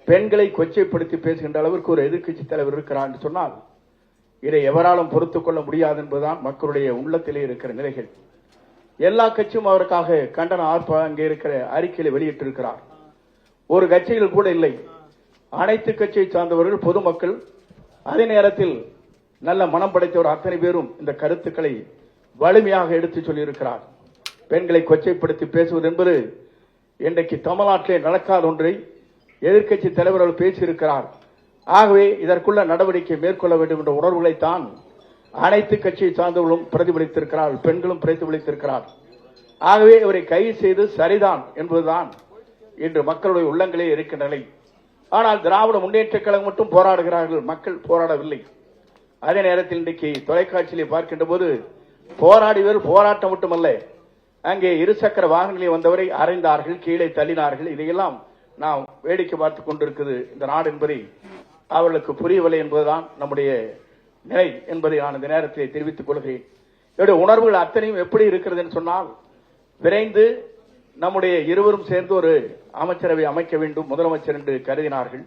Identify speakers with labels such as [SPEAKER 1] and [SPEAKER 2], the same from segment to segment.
[SPEAKER 1] பெண்களை கொச்சைப்படுத்தி பேசுகின்ற அளவிற்கு ஒரு எதிர்க்கட்சி தலைவர் இருக்கிறார் என்று சொன்னால் இதை எவராலும் பொறுத்துக் கொள்ள முடியாது என்பதுதான் மக்களுடைய உள்ளத்திலே இருக்கிற நிலைகள். எல்லா கட்சியும் அவருக்காக கண்டன ஆர்ப்பாட்டம் அங்கே இருக்கிற அறிக்கையை வெளியிட்டிருக்கிறார். ஒரு கட்சியில் கூட இல்லை. அனைத்து கட்சியை சார்ந்தவர்கள், பொதுமக்கள், அதே நேரத்தில் நல்ல மனம் படைத்தவர் அத்தனை பேரும் இந்த கருத்துக்களை வலிமையாக எடுத்து சொல்லியிருக்கிறார். பெண்களை கொச்சைப்படுத்தி பேசுவது என்பது இன்றைக்கு தமிழ்நாட்டிலே நடக்காத ஒன்றை எதிர்க்கட்சி தலைவர்கள் பேசியிருக்கிறார். ஆகவே இதற்குள்ள நடவடிக்கை மேற்கொள்ள வேண்டும் என்ற உணர்வுகளைத்தான் அனைத்து கட்சியை சார்ந்தவர்களும் பிரதிபலித்திருக்கிறார், பெண்களும் பிரதிபலித்திருக்கிறார். ஆகவே இவரை கைது செய்து சரிதான் என்பதுதான் இன்று மக்களுடைய உள்ளங்களே இருக்கின்ற நிலை. ஆனால் திராவிட முன்னேற்ற கழகம் மட்டும் போராடுகிறார்கள், மக்கள் போராடவில்லை. அதே நேரத்தில் இன்றைக்கு தொலைக்காட்சியிலே பார்க்கின்ற போது போராடியவர் போராட்டம் மட்டுமல்ல, அங்கே இருசக்கர வாகனங்களில் வந்தவரை அறைந்தார்கள், கீழே தள்ளினார்கள். இதையெல்லாம் நாம் வேடிக்கை பார்த்துக் கொண்டிருக்கிறது இந்த நாடு என்பதை அவர்களுக்கு புரியவில்லை என்பதுதான் நம்முடைய நிலை என்பதை நான் இந்த நேரத்தில் தெரிவித்துக் கொள்கிறேன். என்னுடைய உணர்வுகள் அத்தனையும் எப்படி இருக்கிறது என்று சொன்னால், விரைந்து நம்முடைய இருவரும் சேர்ந்து ஒரு அமைச்சரவை அமைக்க வேண்டும் முதலமைச்சர் என்று கருதினார்கள்.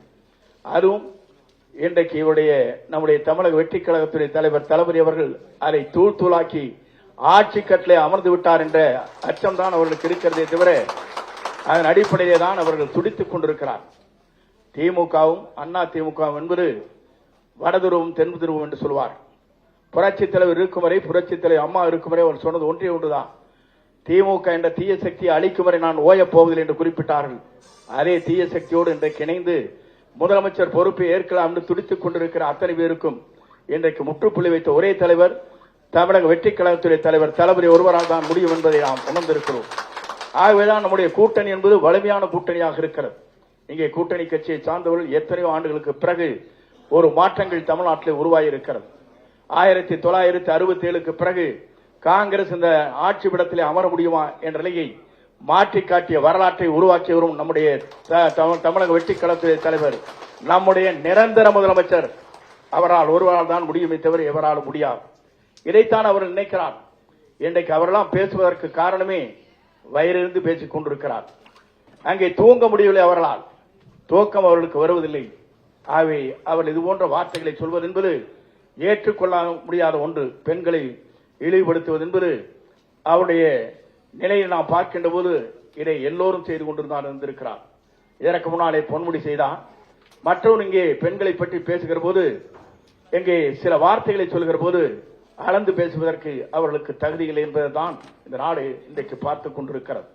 [SPEAKER 1] அதுவும் இன்றைக்கு நம்முடைய தமிழக வெற்றி கழகத்துடைய தலைவர் தளபதி அவர்கள் அதை தூள் தூளாக்கி ஆட்சி கட்டிலே அமர்ந்து விட்டார் என்ற அச்சம் தான் அவர்களுக்கு இருக்கிறதே தவிர அதன் அடிப்படையிலே தான் அவர்கள் துடித்துக் கொண்டிருக்கிறார். திமுகவும் அண்ணா திமுகவும் என்பது வடதுருவம் தென் துருவம் என்று சொல்வார். புரட்சித் தலைவர் இருக்கும் வரை, புரட்சித் தலைவர் அம்மா இருக்கும் வரை அவர் சொன்னது ஒன்றே ஒன்றுதான், திமுக என்ற தீய சக்தியை அழிக்கும் வரை நான் ஓயப் போவதில்லை என்று குறிப்பிட்டார்கள். அதே தீய சக்தியோடு இன்றைக்கு இணைந்து முதலமைச்சர் பொறுப்பை ஏற்கலாம் என்று துடித்துக் கொண்டிருக்கிற அத்தனை பேருக்கும் இன்றைக்கு முற்றுப்புள்ளி வைத்த ஒரே தலைவர் தமிழக வெற்றி கழகத்துடைய தலைவர் தளபதி ஒருவரால் தான் முடியும் என்பதை நாம் உணர்ந்திருக்கிறோம். ஆகவேதான் நம்முடைய கூட்டணி என்பது வலிமையான கூட்டணியாக இருக்கிறது. இங்கே கூட்டணி கட்சியை சார்ந்தவர்கள் எத்தனையோ ஆண்டுகளுக்கு பிறகு ஒரு மாற்றங்கள் தமிழ்நாட்டில் உருவாகி இருக்கிறது. 1967க்கு பிறகு காங்கிரஸ் இந்த ஆட்சி பீடத்திலே அமர முடியுமா என்ற நிலையை மாற்றி காட்டிய வரலாற்றை உருவாக்கி வரும் நம்முடைய தமிழக வெற்றி கழகத்துடைய தலைவர், நம்முடைய நிரந்தர முதலமைச்சர், அவரால் ஒருவரால் தான் முடியுமே தவிர எவராலும் முடியாது. இதைத்தான் அவர் நினைக்கிறார். இன்றைக்கு அவரெல்லாம் பேசுவதற்கு காரணமே வயிறிருந்து பேசிக் கொண்டிருக்கிறார். அங்கே தூங்க முடியவில்லை, அவர்களால் தூக்கம் அவர்களுக்கு வருவதில்லை. ஆகவே அவர் இது போன்ற வார்த்தைகளை சொல்வது என்பது ஏற்றுக்கொள்ள முடியாத ஒன்று. பெண்களை இழிவுபடுத்துவது என்பது அவருடைய நிலையை நாம் பார்க்கின்ற போது இதை எல்லோரும் செய்து கொண்டிருந்தார் இருந்திருக்கிறார். இதற்கு முன்னாலே பொன்முடி செய்தார். மற்றவர் இங்கே பெண்களை பற்றி பேசுகிற போது, இங்கே சில வார்த்தைகளை சொல்கிற போது அளந்து பேசுவதற்கு அவர்களுக்கு தகுதியில்லை என்பதுதான் இந்த நாடு இன்றைக்கு பார்த்துக் கொண்டிருக்கிறது.